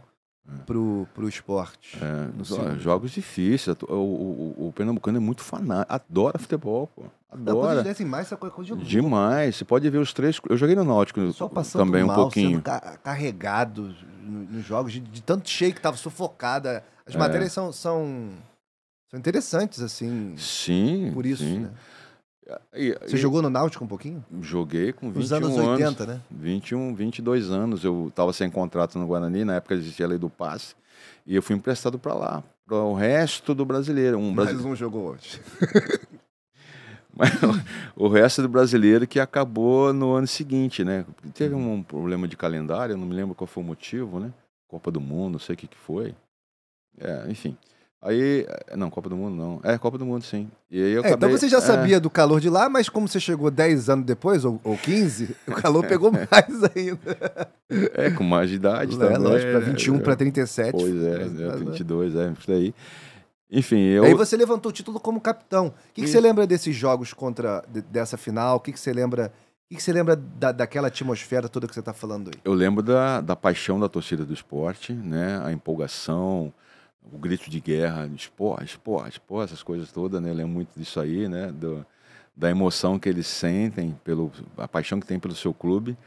Pro esporte. Jogos difíceis. O Pernambucano é muito fanático. Adora futebol, pô. Adora. Não, mais essa coisa de louco. Demais. Você pode ver os 3. Eu joguei no Náutico também mal, um pouquinho. Sendo carregado nos jogos, de tanto cheio que tava sufocada. As matérias são interessantes, assim. Sim. Por isso, sim. né? Você jogou no Náutico um pouquinho? Joguei com 21 Nos anos 80, né? 22 anos. Eu estava sem contrato no Guarani, na época existia a lei do passe, e eu fui emprestado para lá, para o resto do brasileiro. Mais um jogou hoje. O resto do brasileiro que acabou no ano seguinte, né? Teve um problema de calendário, eu não me lembro qual foi o motivo, né? Copa do Mundo, não sei o que foi. Enfim. Aí, não, Copa do Mundo não. Copa do Mundo, sim. E aí eu acabei, então você já sabia do calor de lá, mas como você chegou 10 anos depois, ou 15, o calor pegou mais ainda. Com mais de idade também. Lógico, para 21, para 37. Pois 22, isso daí. Enfim, Aí você levantou o título como capitão. O que você lembra desses jogos dessa final? O que você lembra... O que você lembra daquela atmosfera toda que você está falando aí? Eu lembro da paixão da torcida do esporte, né? A empolgação... o grito de guerra, esporte, esporte, esporte, essas coisas todas, né? Eu lembro muito disso aí, né? Da emoção que eles sentem, a paixão que tem pelo seu clube.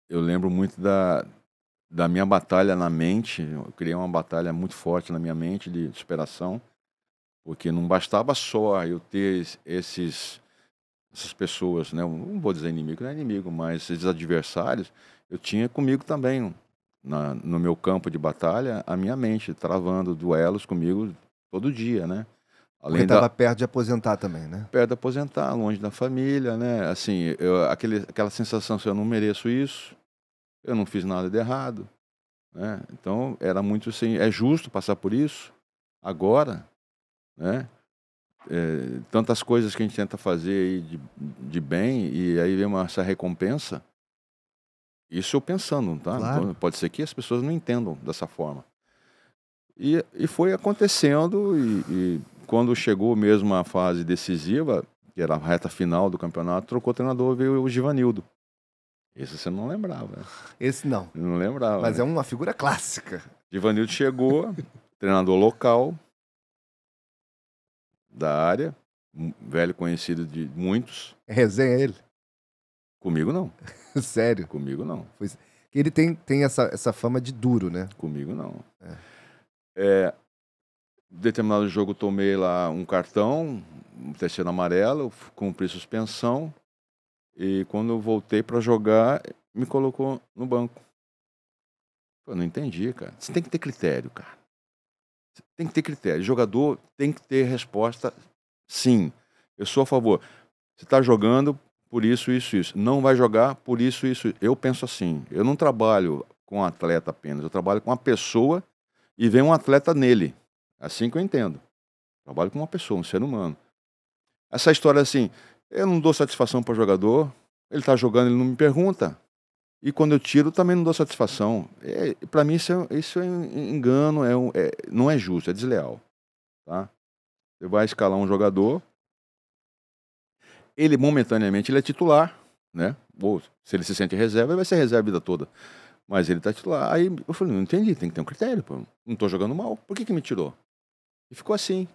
Eu lembro muito da minha batalha na mente. Eu criei uma batalha muito forte na minha mente de superação, porque não bastava só eu ter essas pessoas, né? Eu não vou dizer inimigo, não é inimigo, mas esses adversários, eu tinha comigo também, no meu campo de batalha, a minha mente travando duelos comigo todo dia, né? Porque estava perto de aposentar também, né? Perto de aposentar, longe da família, né? Assim, aquela sensação assim, eu não mereço isso, eu não fiz nada de errado, né? Então, era muito assim, é justo passar por isso agora, né? Tantas coisas que a gente tenta fazer aí de bem, e aí vem essa recompensa. Isso eu pensando, tá? Claro. Então, pode ser que as pessoas não entendam dessa forma. E foi acontecendo, e quando chegou mesmo a fase decisiva, que era a reta final do campeonato, trocou o treinador, veio o Givanildo. Esse você não lembrava, né? Esse não. Não lembrava. Mas né? é uma figura clássica. Givanildo chegou, treinador local da área, velho conhecido de muitos. É resenha ele? Comigo não. Sério? Comigo não. Ele tem essa fama de duro, né? Comigo não. Determinado jogo tomei lá um cartão, um terceiro amarelo, cumpri suspensão, e quando eu voltei para jogar, me colocou no banco. Eu não entendi, cara. Você tem que ter critério, cara. Você tem que ter critério. O jogador tem que ter resposta, sim. Eu sou a favor. Você está jogando por isso, isso, isso. Não vai jogar por isso, isso. Eu penso assim. Eu não trabalho com atleta apenas. Eu trabalho com uma pessoa e vem um atleta nele. Assim que eu entendo. Trabalho com uma pessoa, um ser humano. Essa história assim, eu não dou satisfação para o jogador. Ele está jogando, ele não me pergunta. E quando eu tiro, também não dou satisfação. Para mim, isso é engano, não é justo, é desleal. Tá? Você vai escalar um jogador, ele momentaneamente ele é titular, né? Ou se ele se sente reserva, ele vai ser reserva a vida toda. Mas ele tá titular. Aí eu falei, não entendi, tem que ter um critério, pô. Não tô jogando mal, por que me tirou? E ficou assim.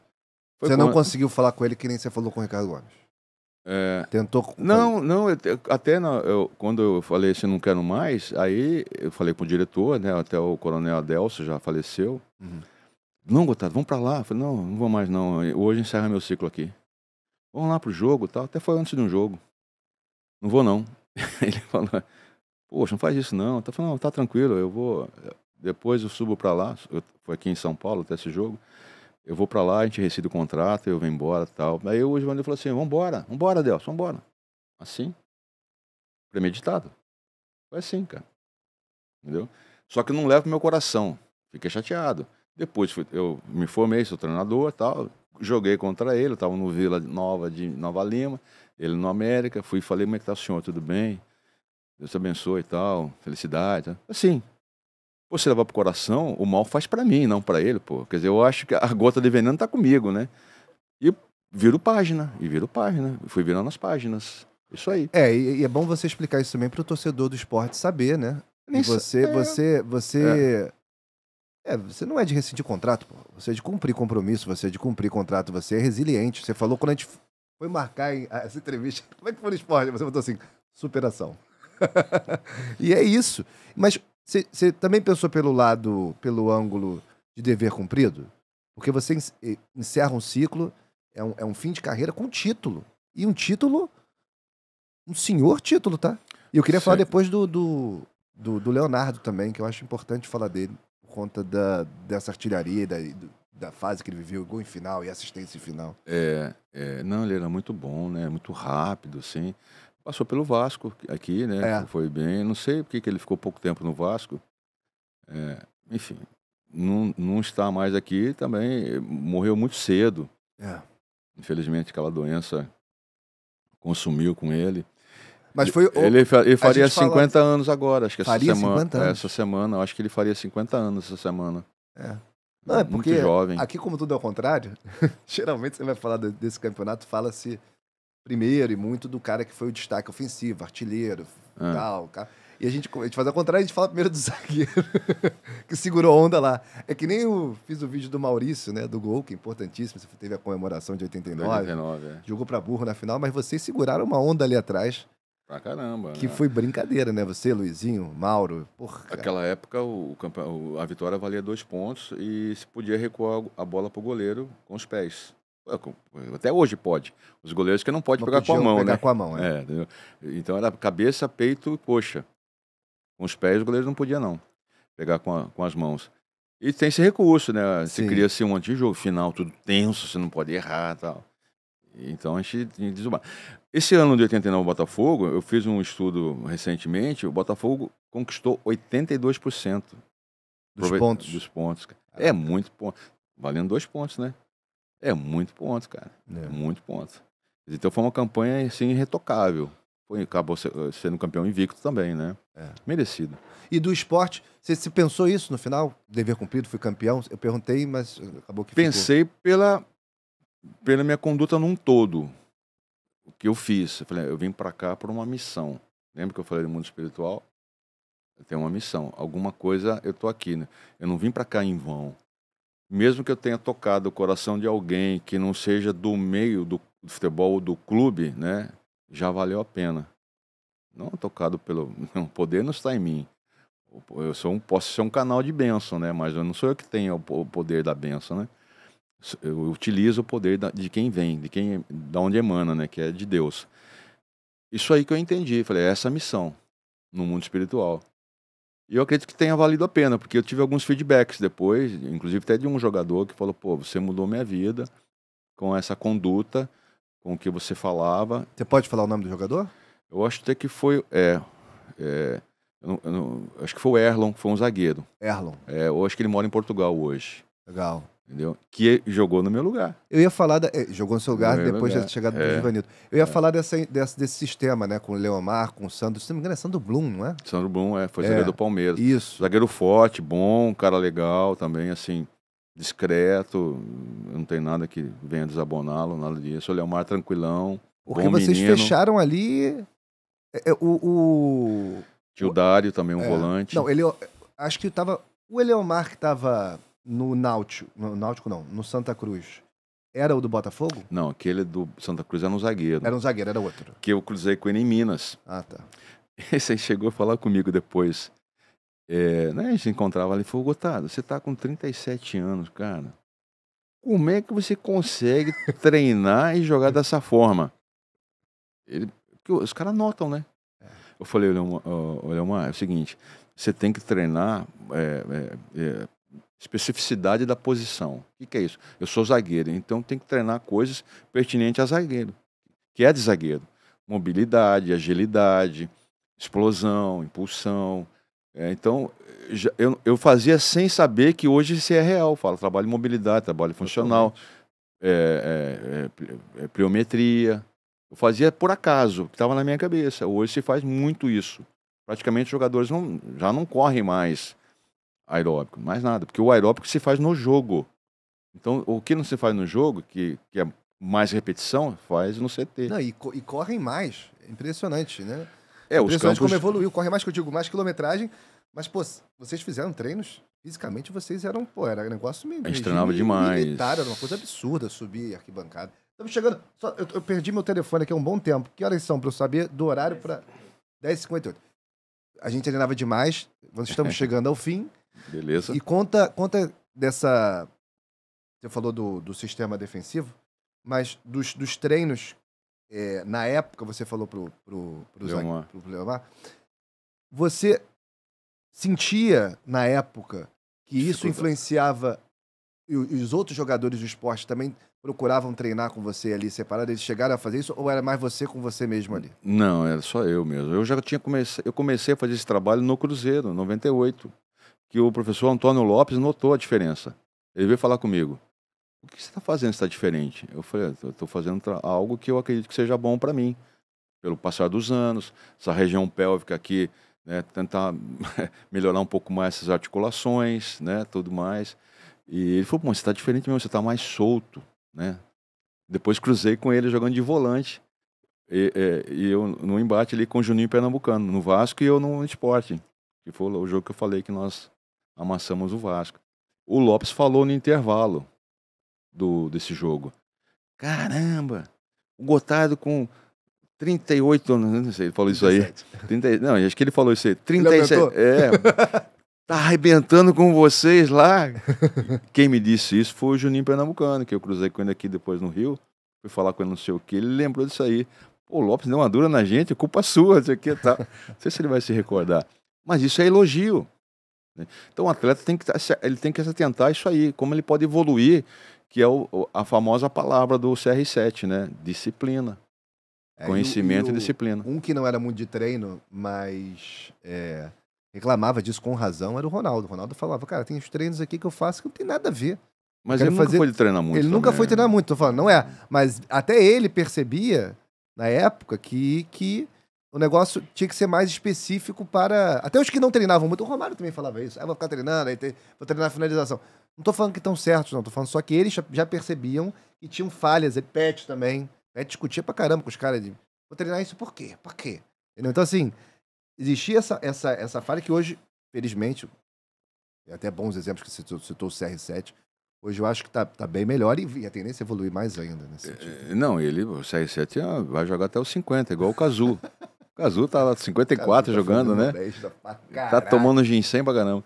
Você não conseguiu falar com ele que nem você falou com o Ricardo Gomes? Tentou? Não, quando eu falei assim, não quero mais, aí eu falei com o diretor, né? Até o coronel Adelso já faleceu. Uhum. Não, Gotardo, vamos pra lá. Eu falei, não vou mais não, hoje encerra meu ciclo aqui. Vamos lá pro jogo, tal. Até foi antes de um jogo. Não vou não. Ele falou, poxa, não faz isso não. Eu falei, não, tá tranquilo, eu vou. Depois eu subo pra lá. Foi aqui em São Paulo até esse jogo. Eu vou pra lá, a gente rescinde o contrato, eu venho embora e tal. Aí o Givanildo falou assim, vambora, Adelson, vambora. Assim. Premeditado. Foi assim, cara. Entendeu? Só que não leva pro meu coração. Fiquei chateado. Depois eu me formei, sou treinador e tal. Joguei contra ele, eu tava no Vila Nova de Nova Lima, ele no América. Fui e falei, como é que tá o senhor? Tudo bem? Deus te abençoe e tal. Felicidade. Tal. Assim. Você levar pro coração, o mal faz pra mim, não pra ele, pô. Quer dizer, eu acho que a gota de veneno tá comigo, né? E viro página. Fui virando as páginas. Isso aí. E é bom você explicar isso também pro torcedor do esporte saber, né? E você não é de rescindir contrato, pô. Você é de cumprir compromisso, você é de cumprir contrato, você é resiliente. Você falou quando a gente foi marcar essa entrevista, como é que foi no esporte? Você botou assim, superação. E é isso. Mas você também pensou pelo ângulo de dever cumprido? Porque você encerra um ciclo, é um fim de carreira com título. E um título, um senhor título, tá? E eu queria falar depois do Leonardo também, que eu acho importante falar dele, por conta dessa artilharia, da fase que ele viveu, gol em final e assistência em final. Não, ele era muito bom, né? Muito rápido, assim. Passou pelo Vasco aqui, né? Foi bem. Não sei porque que ele ficou pouco tempo no Vasco. Enfim, não está mais aqui também. Morreu muito cedo. Infelizmente, aquela doença consumiu com ele. Mas foi ele faria 50 anos agora, acho que faria 50 anos. Essa semana, acho que ele faria 50 anos essa semana. Não, é porque muito jovem. Aqui, como tudo é ao contrário, geralmente você vai falar desse campeonato, fala-se primeiro e muito do cara que foi o destaque ofensivo, artilheiro, tal. E a gente faz ao contrário, a gente fala primeiro do zagueiro, que segurou a onda lá. É que nem eu fiz o vídeo do Maurício, né, do gol, que é importantíssimo, você teve a comemoração de 89, 89, é. jogou pra burro na final, mas vocês seguraram uma onda ali atrás, Pra caramba. que né? foi brincadeira, né? Você, Luizinho, Mauro, porra, cara. Naquela época, a vitória valia 2 pontos e se podia recuar a bola pro goleiro com os pés. Até hoje pode. Os goleiros que não podem Não pegar com a podiam mão, pegar né? com a mão, é. Entendeu? Então era cabeça, peito e coxa. Com os pés, os goleiros não podiam, não. Pegar com as mãos. E tem esse recurso, né? Você Sim. cria-se um antijogo final, tudo tenso, você não pode errar e tal. Então a gente tinha que desumar. Esse ano de 89, o Botafogo, eu fiz um estudo recentemente, o Botafogo conquistou 82% Dos pontos. dos pontos. Cara. É muito ponto. Valendo 2 pontos, né? É muito ponto, cara. É. Muito ponto. Então foi uma campanha, assim, irretocável. Acabou sendo campeão invicto também, né? É. Merecido. E do esporte, você se pensou isso no final? Dever cumprido, fui campeão? Eu perguntei, mas acabou que Pensei pela minha conduta num todo. O que eu fiz. Eu falei, eu vim pra cá por uma missão. Lembra que eu falei do mundo espiritual? Eu tenho uma missão. Alguma coisa eu tô aqui, né? Eu não vim pra cá em vão. Mesmo que eu tenha tocado o coração de alguém que não seja do meio do futebol ou do clube, né? Já valeu a pena. Não tocado pelo... O poder não está em mim. Posso ser um canal de bênção, né? Mas eu não sou eu que tenho o poder da bênção, né? Eu utilizo o poder de quem vem, da onde emana, né? Que é de Deus. Isso aí que eu entendi. Falei, é essa a missão no mundo espiritual. E eu acredito que tenha valido a pena, porque eu tive alguns feedbacks depois, inclusive até de um jogador que falou, pô, você mudou minha vida com essa conduta, com o que você falava. Você pode falar o nome do jogador? Eu acho até que foi... acho que foi o Erlon, que foi um zagueiro. Erlon. Eu acho que ele mora em Portugal hoje. Legal. Entendeu? Que jogou no meu lugar. Eu ia falar... jogou no seu lugar No meu depois lugar. da chegada do Givanildo. Eu ia falar desse sistema, né? Com o Leomar, com o Sandro. Se não me engano, é Sandro Blum, não é? Sandro Blum, foi zagueiro do Palmeiras. Isso. Zagueiro forte, bom, cara legal também, assim, discreto. Não tem nada que venha desaboná-lo, nada disso. O Leomar tranquilão, Porque bom vocês menino. fecharam ali... Tio Dário também, volante. Não, acho que tava... O Eleomar que tava no Náutico... No Náutico não, no Santa Cruz. Era o do Botafogo? Não, aquele do Santa Cruz era um zagueiro. Era um zagueiro, era outro. Que eu cruzei com ele em Minas. Ah, tá. Esse aí chegou a falar comigo depois. Né, a gente se encontrava ali e falou, Gotardo, você tá com 37 anos, cara. Como é que você consegue treinar e jogar dessa forma? Os caras notam, né? Eu falei, Leomar, é o seguinte, você tem que treinar especificidade da posição. O que é isso? Eu sou zagueiro, então tem que treinar coisas pertinentes a zagueiro, que é de zagueiro. Mobilidade, agilidade, explosão, impulsão. Então, eu fazia sem saber que hoje isso é real. Falo trabalho de mobilidade, trabalho funcional, pliometria. Eu fazia por acaso, que estava na minha cabeça. Hoje se faz muito isso. Praticamente os jogadores já não correm mais aeróbico, mais nada. Porque o aeróbico se faz no jogo. Então, o que não se faz no jogo, que é mais repetição, faz no CT. Não, e correm mais. É impressionante, né? Os campos... como evoluiu. Corre mais, que eu digo, mais quilometragem. Mas, pô, vocês fizeram treinos, fisicamente vocês eram, um negócio meio... A gente treinava demais. Militar, era uma coisa absurda subir arquibancada. Estamos chegando... Eu perdi meu telefone aqui há um bom tempo. Que horas são para eu saber do horário para 10h58? A gente treinava demais. Nós estamos chegando ao fim. Beleza. E conta dessa... Você falou do sistema defensivo, mas dos treinos, na época, você falou pro Leomar, você sentia, na época, que isso influenciava e os outros jogadores do esporte também procuravam treinar com você ali separado? Eles chegaram a fazer isso ou era mais você com você mesmo ali? Não, era só eu mesmo. Eu comecei a fazer esse trabalho no Cruzeiro, em 98, que o professor Antônio Lopes notou a diferença. Ele veio falar comigo. O que você está fazendo está diferente? Eu falei, eu estou fazendo algo que eu acredito que seja bom para mim. Pelo passar dos anos, essa região pélvica aqui, né, tentar melhorar um pouco mais essas articulações, né, tudo mais. E ele falou, você está diferente mesmo, você está mais solto, né? Depois cruzei com ele jogando de volante. E eu no embate ali com o Juninho Pernambucano, no Vasco e eu no Sport, que foi o jogo que eu falei que nós amassamos o Vasco. O Lopes falou no intervalo desse jogo. Caramba, o Gotardo com 38 anos, não sei, ele falou isso aí. 30, não, acho que ele falou isso aí. 37. Tá arrebentando com vocês lá. Quem me disse isso foi o Juninho Pernambucano, que eu cruzei com ele aqui depois no Rio. Fui falar com ele não sei o que, ele lembrou disso aí. Pô, o Lopes deu uma dura na gente, culpa sua, não sei o que, tá. Não sei se ele vai se recordar. Mas isso é elogio. Né? Então o atleta ele tem que se atentar a isso aí, como ele pode evoluir, que é a famosa palavra do CR7, né? Disciplina. Conhecimento e disciplina. Um que não era muito de treino, mas reclamava disso com razão, era o Ronaldo. O Ronaldo falava, cara, tem os treinos aqui que eu faço que não tem nada a ver. Mas ele nunca foi de treinar muito. Ele nunca foi treinar muito, tô falando, não é. Mas até ele percebia, na época, que o negócio tinha que ser mais específico para... Até os que não treinavam muito, o Romário também falava isso. Vou ficar treinando, vou treinar a finalização. Não tô falando que estão certos, não. Tô falando só que eles já percebiam que tinham falhas. Ele Pet também. Discutia pra caramba com os caras. Vou treinar isso por quê? Por quê? Entendeu? Então, assim, existia essa falha que hoje, felizmente, tem até bons exemplos que você citou o CR7. Hoje eu acho que tá bem melhor e a tendência é evoluir mais ainda nesse sentido. Não, o CR7 vai jogar até os 50, igual o Cazu. O Cazu tá lá 54 jogando, né? Tá tomando ginseng pra caramba.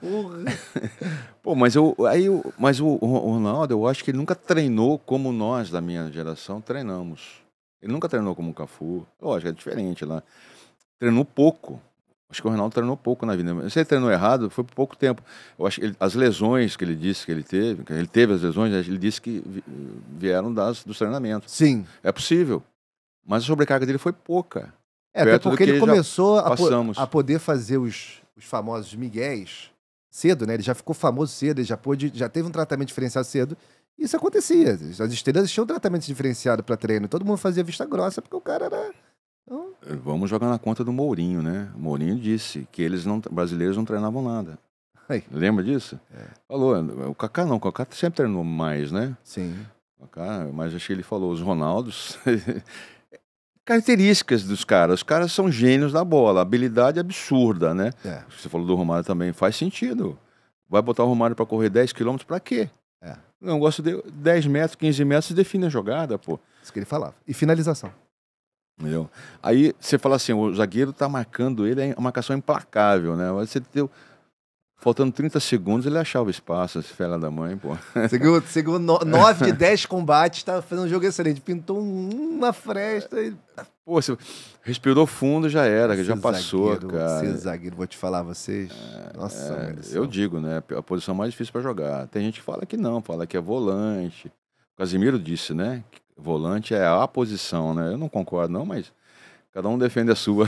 Pô, mas o Ronaldo, eu acho que ele nunca treinou como nós, da minha geração, treinamos. Ele nunca treinou como o Cafu. Lógico, é diferente lá. Treinou pouco. Acho que o Ronaldo treinou pouco na vida. Se ele treinou errado, foi por pouco tempo. Eu acho que as lesões que ele disse que ele teve as lesões, ele disse que vieram dos treinamentos. Sim. É possível. Mas a sobrecarga dele foi pouca. Até porque ele começou a poder fazer os famosos migués cedo, né? Ele já ficou famoso cedo, ele já teve um tratamento diferenciado cedo. E isso acontecia. As estrelas tinham um tratamento diferenciado para treino. Todo mundo fazia vista grossa porque o cara era... Então... Vamos jogar na conta do Mourinho, né? O Mourinho disse que brasileiros não treinavam nada. Aí. Lembra disso? Falou. O Kaká não, o Kaká sempre treinou mais, né? Sim. Mas acho que ele falou, os Ronaldos... Características dos caras. Os caras são gênios da bola. Habilidade absurda, né? Você falou do Romário também. Faz sentido. Vai botar o Romário para correr 10 km para quê? O negócio de 10 metros, 15 metros define a jogada, pô. Isso que ele falava. E finalização. Entendeu? Aí você fala assim, o zagueiro tá marcando ele, é uma marcação implacável, né? Você deu... Faltando 30 segundos, ele achava espaço, esse fela da mãe, pô. Você ganhou 9 de 10 combates, tá fazendo um jogo excelente. Pintou uma fresta e... Pô, você respirou fundo, já era, já passou, zagueiro, cara. Ser zagueiro, vou te falar, vocês... Nossa, eu digo, né? A posição mais difícil pra jogar. Tem gente que fala que não, fala que é volante. O Casimiro disse, né? Que volante é a posição, né? Eu não concordo, não, mas... Cada um defende a sua.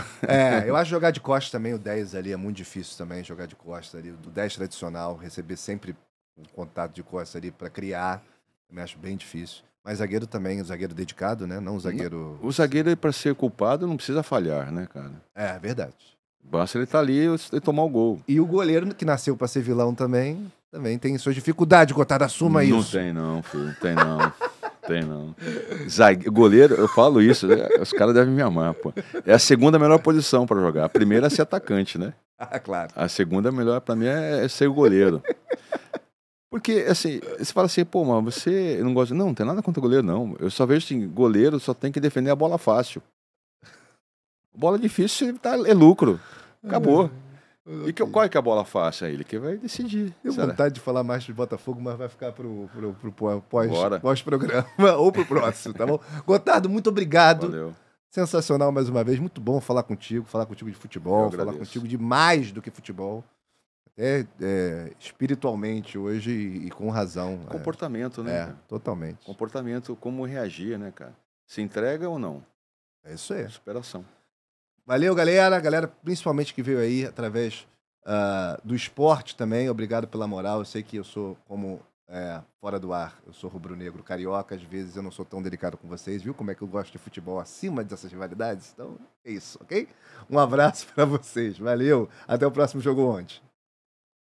Eu acho jogar de costas também, o 10 ali é muito difícil também, jogar de costas ali, do 10 tradicional, receber sempre um contato de costas ali pra criar, também acho bem difícil. Mas zagueiro também, zagueiro dedicado, né? Não o zagueiro... O zagueiro, para ser culpado, não precisa falhar, né, cara? É, verdade. Basta ele estar ali e tomar o gol. E o goleiro, que nasceu pra ser vilão também tem suas dificuldades, Gotardo, assuma isso. Não tem não, filho, não tem não. Tem não. Goleiro, eu falo isso, os caras devem me amar, pô. É a segunda melhor posição pra jogar. A primeira é ser atacante, né? Claro. A segunda melhor pra mim é ser o goleiro. Porque, assim, você fala assim, pô, mas você não gosta... Não tem nada contra goleiro, não. Eu só vejo assim, goleiro só tem que defender a bola fácil. Bola difícil é lucro. Acabou. E qual é que é a bola fácil? É ele que vai decidir. Tenho vontade de falar mais de Botafogo, mas vai ficar pro pós-programa ou pro próximo, tá bom? Gotardo, muito obrigado. Valeu. Sensacional mais uma vez. Muito bom falar contigo de futebol, falar contigo de mais do que futebol. Até espiritualmente hoje e com razão. Comportamento, né? Totalmente. Comportamento, como reagir, né, cara? Se entrega ou não? É isso aí. Superação. Valeu, galera. Galera, principalmente que veio aí através do esporte também. Obrigado pela moral. Eu sei que eu sou, como fora do ar, eu sou rubro-negro carioca. Às vezes eu não sou tão delicado com vocês. Viu como é que eu gosto de futebol acima dessas rivalidades? Então, é isso, ok? Um abraço para vocês. Valeu. Até o próximo Jogo Onde.